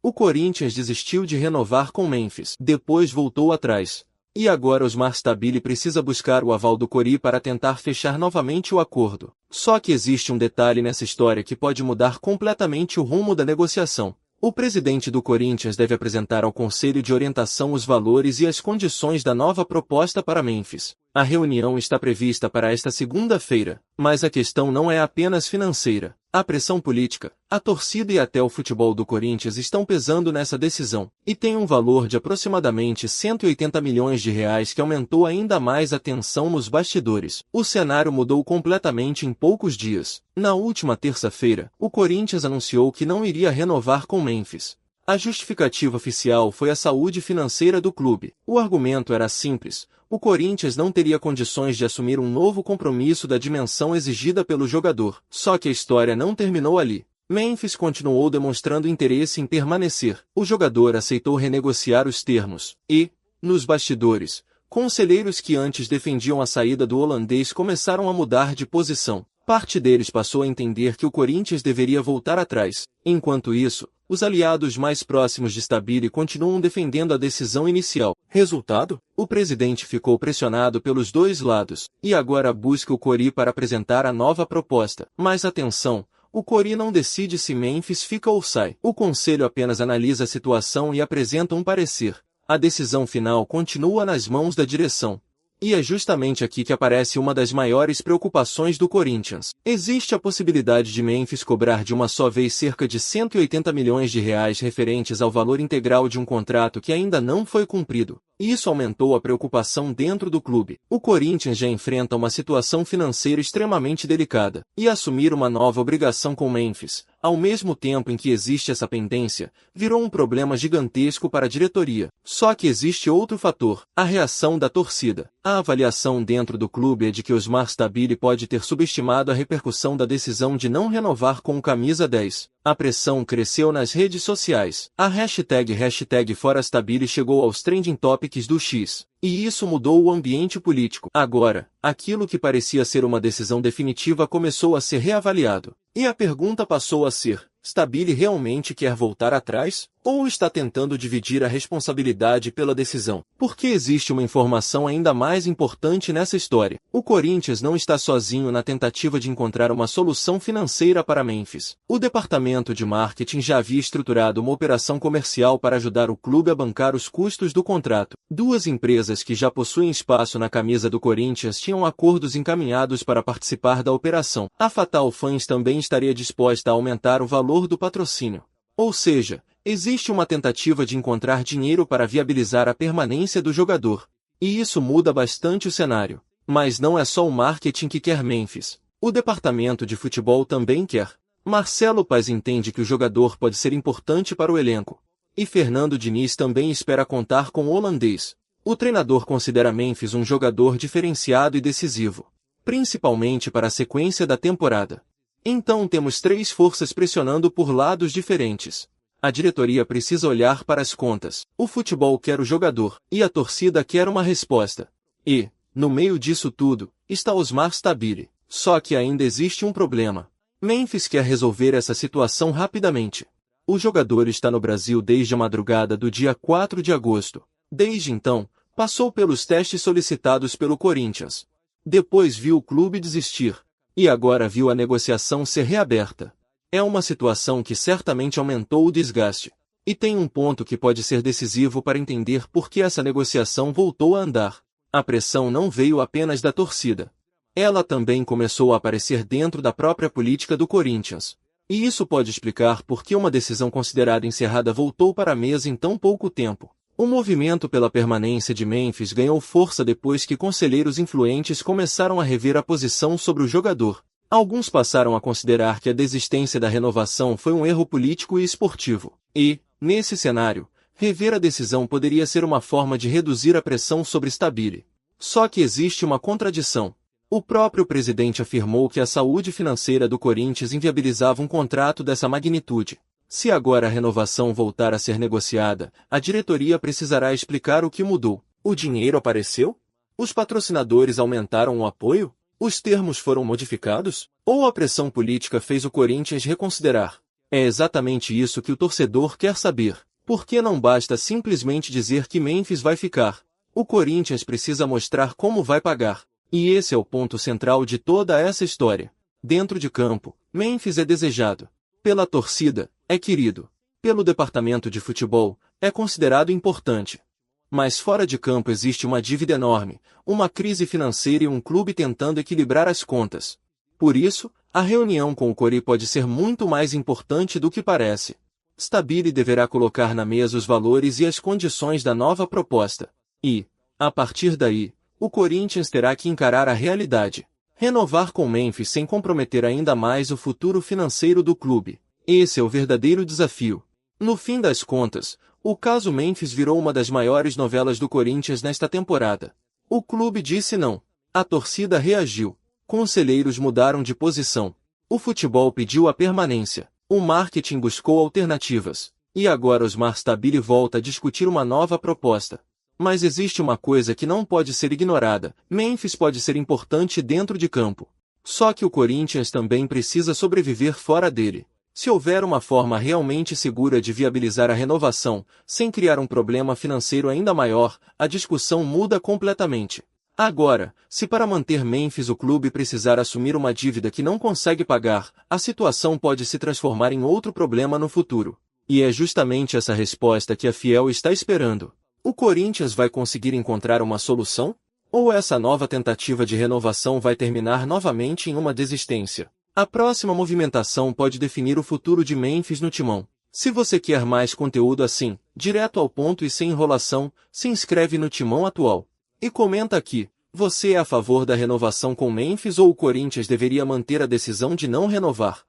O Corinthians desistiu de renovar com Memphis, depois voltou atrás. E agora Osmar Stabile precisa buscar o aval do Cori para tentar fechar novamente o acordo. Só que existe um detalhe nessa história que pode mudar completamente o rumo da negociação. O presidente do Corinthians deve apresentar ao Conselho de Orientação os valores e as condições da nova proposta para Memphis. A reunião está prevista para esta segunda-feira, mas a questão não é apenas financeira. A pressão política, a torcida e até o futebol do Corinthians estão pesando nessa decisão, e tem um valor de aproximadamente 180 milhões de reais que aumentou ainda mais a tensão nos bastidores. O cenário mudou completamente em poucos dias. Na última terça-feira, o Corinthians anunciou que não iria renovar com Memphis. A justificativa oficial foi a saúde financeira do clube. O argumento era simples: o Corinthians não teria condições de assumir um novo compromisso da dimensão exigida pelo jogador. Só que a história não terminou ali. Memphis continuou demonstrando interesse em permanecer. O jogador aceitou renegociar os termos. E, nos bastidores, conselheiros que antes defendiam a saída do holandês começaram a mudar de posição. Parte deles passou a entender que o Corinthians deveria voltar atrás. Enquanto isso, os aliados mais próximos de Stabile continuam defendendo a decisão inicial. Resultado? O presidente ficou pressionado pelos dois lados, e agora busca o Cori para apresentar a nova proposta. Mas atenção, o Cori não decide se Memphis fica ou sai. O conselho apenas analisa a situação e apresenta um parecer. A decisão final continua nas mãos da direção. E é justamente aqui que aparece uma das maiores preocupações do Corinthians. Existe a possibilidade de Memphis cobrar de uma só vez cerca de 180 milhões de reais referentes ao valor integral de um contrato que ainda não foi cumprido. Isso aumentou a preocupação dentro do clube. O Corinthians já enfrenta uma situação financeira extremamente delicada, e assumir uma nova obrigação com Memphis, ao mesmo tempo em que existe essa pendência, virou um problema gigantesco para a diretoria. Só que existe outro fator: a reação da torcida. A avaliação dentro do clube é de que Osmar Stabile pode ter subestimado a repercussão da decisão de não renovar com o camisa 10. A pressão cresceu nas redes sociais. A hashtag #ForaStabile chegou aos trending topics do X. E isso mudou o ambiente político. Agora, aquilo que parecia ser uma decisão definitiva começou a ser reavaliado. E a pergunta passou a ser: Stabile realmente quer voltar atrás? Ou está tentando dividir a responsabilidade pela decisão? Porque existe uma informação ainda mais importante nessa história. O Corinthians não está sozinho na tentativa de encontrar uma solução financeira para Memphis. O departamento de marketing já havia estruturado uma operação comercial para ajudar o clube a bancar os custos do contrato. Duas empresas que já possuem espaço na camisa do Corinthians tinham acordos encaminhados para participar da operação. A Fatal Fans também estaria disposta a aumentar o valor do patrocínio. Ou seja, existe uma tentativa de encontrar dinheiro para viabilizar a permanência do jogador. E isso muda bastante o cenário. Mas não é só o marketing que quer Memphis. O departamento de futebol também quer. Marcelo Paz entende que o jogador pode ser importante para o elenco. E Fernando Diniz também espera contar com o holandês. O treinador considera Memphis um jogador diferenciado e decisivo, principalmente para a sequência da temporada. Então temos três forças pressionando por lados diferentes. A diretoria precisa olhar para as contas. O futebol quer o jogador, e a torcida quer uma resposta. E, no meio disso tudo, está Osmar Stabile. Só que ainda existe um problema. Memphis quer resolver essa situação rapidamente. O jogador está no Brasil desde a madrugada do dia 4 de agosto. Desde então, passou pelos testes solicitados pelo Corinthians. Depois viu o clube desistir. E agora viu a negociação ser reaberta. É uma situação que certamente aumentou o desgaste. E tem um ponto que pode ser decisivo para entender por que essa negociação voltou a andar. A pressão não veio apenas da torcida. Ela também começou a aparecer dentro da própria política do Corinthians. E isso pode explicar por que uma decisão considerada encerrada voltou para a mesa em tão pouco tempo. O movimento pela permanência de Memphis ganhou força depois que conselheiros influentes começaram a rever a posição sobre o jogador. Alguns passaram a considerar que a desistência da renovação foi um erro político e esportivo. E, nesse cenário, rever a decisão poderia ser uma forma de reduzir a pressão sobre Stabile. Só que existe uma contradição. O próprio presidente afirmou que a saúde financeira do Corinthians inviabilizava um contrato dessa magnitude. Se agora a renovação voltar a ser negociada, a diretoria precisará explicar o que mudou. O dinheiro apareceu? Os patrocinadores aumentaram o apoio? Os termos foram modificados? Ou a pressão política fez o Corinthians reconsiderar? É exatamente isso que o torcedor quer saber. Porque não basta simplesmente dizer que Memphis vai ficar. O Corinthians precisa mostrar como vai pagar. E esse é o ponto central de toda essa história. Dentro de campo, Memphis é desejado. Pela torcida, é querido. Pelo departamento de futebol, é considerado importante. Mas fora de campo existe uma dívida enorme, uma crise financeira e um clube tentando equilibrar as contas. Por isso, a reunião com o Cori pode ser muito mais importante do que parece. Stabile deverá colocar na mesa os valores e as condições da nova proposta. E, a partir daí, o Corinthians terá que encarar a realidade. Renovar com Memphis sem comprometer ainda mais o futuro financeiro do clube. Esse é o verdadeiro desafio. No fim das contas, o caso Memphis virou uma das maiores novelas do Corinthians nesta temporada. O clube disse não. A torcida reagiu. Conselheiros mudaram de posição. O futebol pediu a permanência. O marketing buscou alternativas. E agora Osmar Stabile volta a discutir uma nova proposta. Mas existe uma coisa que não pode ser ignorada. Memphis pode ser importante dentro de campo. Só que o Corinthians também precisa sobreviver fora dele. Se houver uma forma realmente segura de viabilizar a renovação, sem criar um problema financeiro ainda maior, a discussão muda completamente. Agora, se para manter Memphis o clube precisar assumir uma dívida que não consegue pagar, a situação pode se transformar em outro problema no futuro. E é justamente essa resposta que a Fiel está esperando. O Corinthians vai conseguir encontrar uma solução? Ou essa nova tentativa de renovação vai terminar novamente em uma desistência? A próxima movimentação pode definir o futuro de Memphis no timão. Se você quer mais conteúdo assim, direto ao ponto e sem enrolação, se inscreve no Timão Atual. E comenta aqui, você é a favor da renovação com Memphis ou o Corinthians deveria manter a decisão de não renovar?